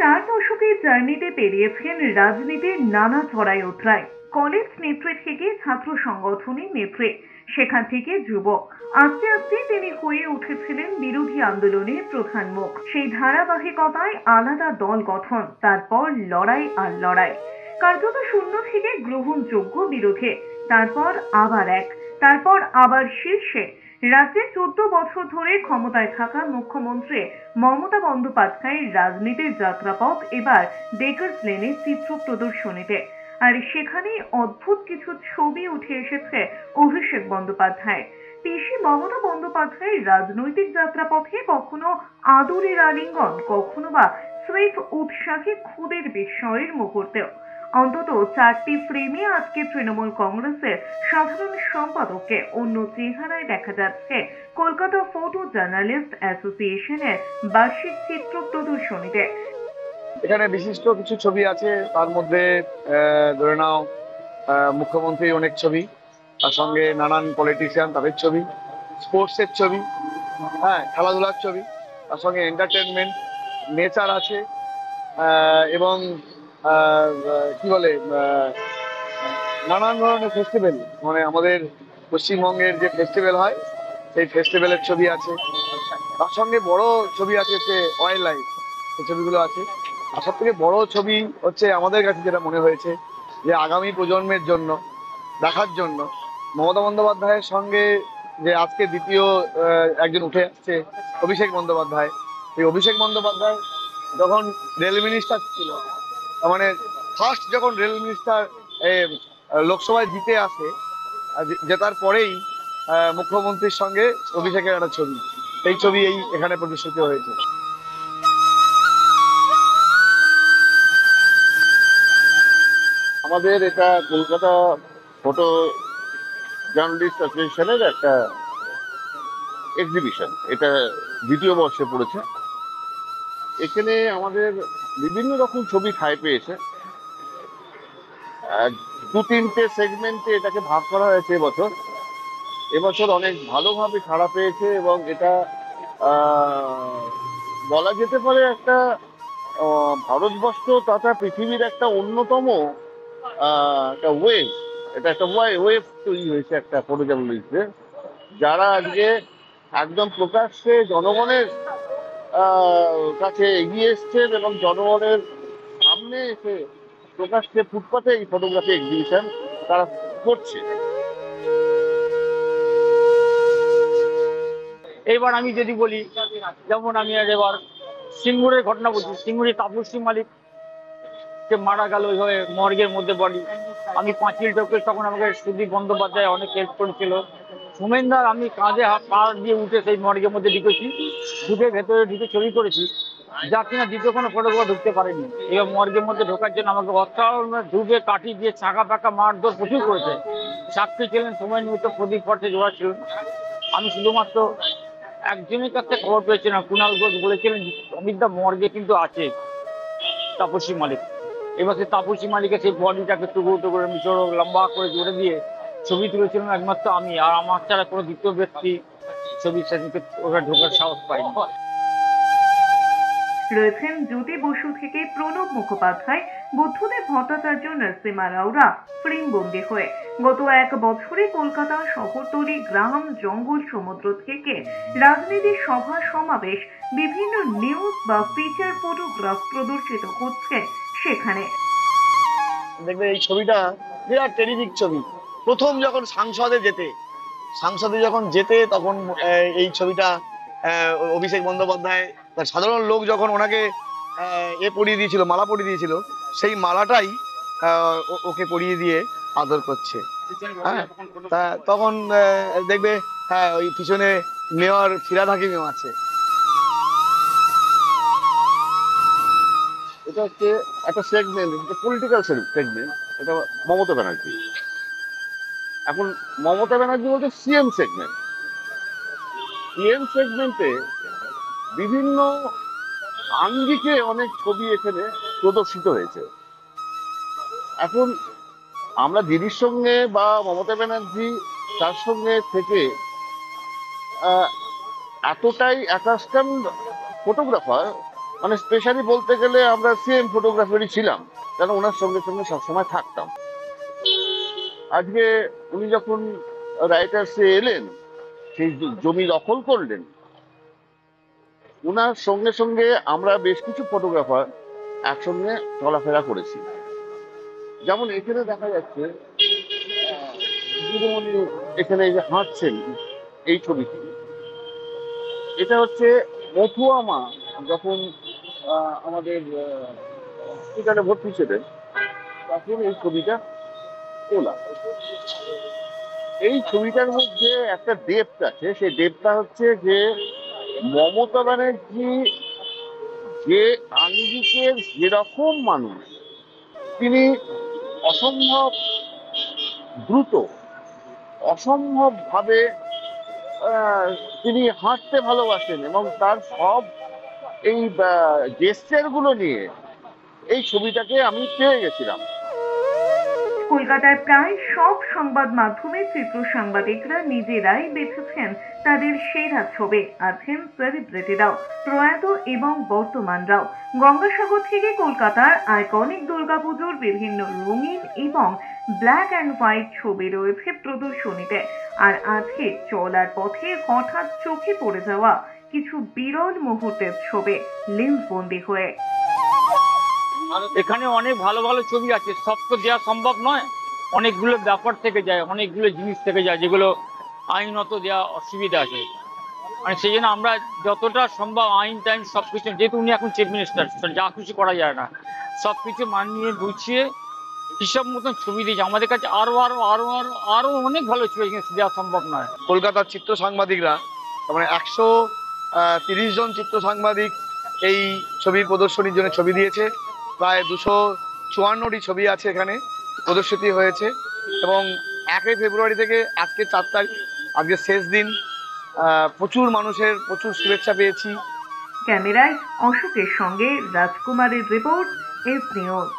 4 দশকের জার্নিতে পেরিয়েছেন রাজনীতির নানা চড়াই উতরাই। কলেজ নেত্রী থেকে ছাত্র সংগঠনের নেত্রী, সেখান থেকে যুবক। আস্তে আস্তে তিনি হয়ে উঠেছিলেন বিরোধী আন্দোলনের প্রধান মুখ। সেই ধারাবাহিকতায় আলাদা দল গঠন, তারপর লড়াই আর লড়াই। কার্যত শূন্য থেকে গ্রহণযোগ্য বিরোধী, তারপর আবার এক, তারপর আবার শীর্ষে। রাজ্যে 14 বছর ধরে ক্ষমতায় থাকা মুখ্যমন্ত্রী মমতা বন্দ্যোপাধ্যায়ের রাজনীতির যাত্রাপথ এবার বেকারস লেনের চিত্র প্রদর্শনীতে। আর সেখানেই অদ্ভুত কিছু ছবি উঠে এসেছে অভিষেক বন্দ্যোপাধ্যায়। পিসি মমতা বন্দ্যোপাধ্যায়ের রাজনৈতিক যাত্রাপথে কখনো আদরের আলিঙ্গন, কখনো বা স্রেফ উৎসাহী খুদের বিস্ময়ের মুহূর্তেও। অন্তত 4টি ফ্রেমে আজকে তৃণমূল কংগ্রেসের সাধারণ সম্পাদককে অন্য চেহারায় দেখা যাচ্ছে কলকাতা ফটো জার্নালিস্ট অ্যাসোসিয়েশনের বার্ষিক চিত্র প্রদর্শনীতে। এখানে বিশিষ্ট কিছু ছবি আছে, তার মধ্যে ধরে নাও মুখ্যমন্ত্রীর অনেক ছবি, তার সঙ্গে নানান পলিটিশিয়ান তাদের ছবি, স্পোর্টসের ছবি, হ্যাঁ খেলাধুলার ছবি, তার সঙ্গে এন্টারটেনমেন্ট, নেচার আছে, এবং কি বলে নানান ধরনের ফেস্টিভ্যাল, মানে আমাদের পশ্চিমবঙ্গের যে ফেস্টিভ্যাল হয় সেই ফেস্টিভ্যালের ছবি আছে। তার সঙ্গে বড় ছবি আছে হচ্ছে ওয়াইল্ড লাইফ, সেই ছবিগুলো আছে। আর সব থেকে বড় ছবি হচ্ছে আমাদের কাছে যেটা মনে হয়েছে যে আগামী প্রজন্মের জন্য দেখার জন্য মমতা বন্দ্যোপাধ্যায়ের সঙ্গে যে আজকে দ্বিতীয় একজন উঠে আসছে অভিষেক বন্দ্যোপাধ্যায়। এই অভিষেক বন্দ্যোপাধ্যায় যখন রেল মিনিস্টার ছিল, মানে ফার্স্ট যখন রেল মিনিস্টার লোকসভায় জিতে আসে, জেতার পরেই মুখ্যমন্ত্রীর সঙ্গে অভিষেকের একটা ছবি, এই ছবি এখানে প্রদর্শিত হয়েছে। আমাদের এটা কলকাতা ফটো জার্নালিস্ট অ্যাসোসিয়েশনের একটা এক্সিবিশন, এটা দ্বিতীয় বর্ষে পড়েছে। এখানে আমাদের বিভিন্ন রকম ছবি ঠাঁই পেয়েছে। 2-3টে সেগমেন্টে এটাকে ভাগ করা হয়েছে এবছর অনেক ভালোভাবে সাড়া পেয়েছে, এবং এটা বলা যেতে পারে একটা ভারতবর্ষ তথা পৃথিবীর একটা অন্যতম একটা ওয়েভ, এটা একটা ওয়েভ তৈরি হয়েছে একটা ফটো জার্নালিস্টদের, যারা আজকে একদম প্রকাশ্যে জনগণের কাছে এগিয়ে এসছেন এবং জনগণের সামনে এসে প্রকাশ্যে ফুটপাতে এই ফটোগ্রাফি এক্সিবিশন তারা করছে। এইবার আমি যদি বলি, যেমন আমি এবার সিঙ্গুরের ঘটনা বলছি। সিঙ্গুরে তাপসী মালিক কে মারা গেল ওইভাবে মর্গের মধ্যে বডি। আমি পাঁচিল টোকে তখন আমাকে সুদীপ বন্দ্যোপাধ্যায় অনেক হেল্প করেছিল। সুমেনদার আমি কাঁধে পা দিয়ে উঠে সেই মর্গের মধ্যে ঢুকেছি, ঢুকে ভেতরে ঢুকে ছবি করেছি, যা কিনা দ্বিতীয় কোনো ফটোগ্রাফার ঢুকতে পারেনি। এবার মর্গের মধ্যে ঢোকার জন্য আমাকে অসাধারণ ঢুকে কাঠি দিয়ে চাকা পাকা মারধর প্রচুর করেছে। সাক্ষী ছিলেন সময় নিমিত্ত, প্রদীপ ভট্টাচার্য জোড়া ছিলেন। আমি শুধুমাত্র একজনের কাছে খবর পেয়েছিলাম, কুণাল ঘোষ বলেছিলেন অমিতদা মর্গে কিন্তু আছে তাপসী মালিক। এবার সে তাপসী মালিকের সেই বডিটাকে টুকরো টুকরো মিশরো লম্বা করে জুড়ে দিয়ে ছবি তুলেছিলাম একমাত্র আমি, আর আমার ছাড়া কোনো দ্বিতীয় ব্যক্তি ছবি সেদিকে ওরা ঢোকার সাহস পায়নি। রয়েছেন জ্যোতি বসু থেকে প্রণব মুখোপাধ্যায়, বুদ্ধদেব ভট্টাচার্য, নরসিমা রাওরা ফ্রেমবন্দি হয়ে। গত 1 বছরে কলকাতা শহরতলি, গ্রাম, জঙ্গল, সমুদ্র থেকে রাজনীতির সভা সমাবেশ, বিভিন্ন নিউজ বা ফিচার ফটোগ্রাফ প্রদর্শিত হচ্ছে সেখানে। দেখবে এই ছবিটা বিরাট টেরিফিক ছবি। প্রথম যখন সংসদে যখন যেতে তখন এই ছবিটা অভিষেক বন্দ্যোপাধ্যায়, তার সাধারণ লোক যখন ওনাকে পরিয়ে দিয়েছিল, মালা পরিয়ে দিয়েছিল, সেই মালাটাই ওকে পরিয়ে দিয়ে আদর করছে। হ্যাঁ, তা তখন দেখবে হ্যাঁ ওই পিছনে মেয়র ফিরাদ হাকিমও আছে। এটা হচ্ছে একটা সেগমেন্ট, পলিটিক্যাল সেগমেন্ট। এটা মমতা ব্যানার্জি। এখন মমতা ব্যানার্জি বলতে সিএম সেগমেন্টে বিভিন্ন আঙ্গিকে অনেক ছবি এখানে প্রদর্শিত হয়েছে। এখন আমরা দিদির সঙ্গে বা মমতা ব্যানার্জি তার সঙ্গে থেকে এতটাই অ্যাটাচমেন্ট ফটোগ্রাফার মানে স্পেশালি বলতে গেলে আমরা সেম ফটোগ্রাফারই ছিলাম, কারণ ওনার সঙ্গে সঙ্গে সবসময় থাকতাম। আজকে উনি যখন রাইটার্সে এলেন, সেই জমি দখল করলেন, ওনার সঙ্গে সঙ্গে আমরা বেশ কিছু ফটোগ্রাফার একসঙ্গে চলাফেরা করেছি। যেমন এখানে দেখা যাচ্ছে দিদিমণি এখানে এই যে হাঁটছেন, এই ছবিটি, এটা হচ্ছে মথুয়া মা যখন আমাদের হসপিটালে ভর্তি ছিলেন, তখন এই ছবিটা তোলা। এই ছবিটার মধ্যে একটা ডেপথ আছে, সেই ডেপথটা হচ্ছে যে মমতা ব্যানার্জি যে আঙ্গিকের যেরকম মানুষ, তিনি অসম্ভব দ্রুত, অসম্ভব ভাবে তিনি হাঁটতে ভালোবাসেন, এবং তার সব এই জেস্টার গুলো নিয়ে এই ছবিটাকে আমি পেয়ে গেছিলাম। কলকাতার প্রায় সব সংবাদ মাধ্যমে চিত্র সাংবাদিকরা নিজেরাই বেছেছেন তাদের সেরা ছবি। আছেন সেলিব্রিটিরাও, প্রয়াত এবং বর্তমানরাও। গঙ্গাসাগর থেকে কলকাতার আইকনিক দুর্গাপুজোর বিভিন্ন রঙিন এবং ব্ল্যাক অ্যান্ড হোয়াইট ছবি রয়েছে প্রদর্শনীতে। আর আজকে চলার পথে হঠাৎ চোখে পড়ে যাওয়া কিছু বিরল মুহূর্তের ছবি লেন্সবন্দি হয়ে। এখানে অনেক ভালো ভালো ছবি আছে, সব তো দেওয়া সম্ভব নয়। অনেকগুলো ব্যাপার থেকে যায়, অনেকগুলো জিনিস থেকে যায় যেগুলো আইনত দেওয়া অসুবিধা আছে। মানে সেই জন্য আমরা যতটা সম্ভব আইন টাইন সবকিছু, যেহেতু উনি এখন চিফ মিনিস্টার, যা কিছু করা যায় না, সবকিছু মানিয়ে গুছিয়ে হিসাব মতন ছবি দিয়েছে আমাদের কাছে। আরো আরো আরো আরো আরো অনেক ভালো ছবি দেওয়া সম্ভব নয়। কলকাতার চিত্র সাংবাদিকরা, মানে 130 জন চিত্র সাংবাদিক এই ছবির প্রদর্শনীর জন্য ছবি দিয়েছে। প্রায় 254টি ছবি আছে এখানে প্রদর্শিত হয়েছে, এবং 1 ফেব্রুয়ারি থেকে আজকে 4 তারিখ, আজকে শেষ দিন। প্রচুর মানুষের প্রচুর শুভেচ্ছা পেয়েছি। ক্যামেরায় অশোকের সঙ্গে রাজকুমারের রিপোর্ট, এস নিউজ।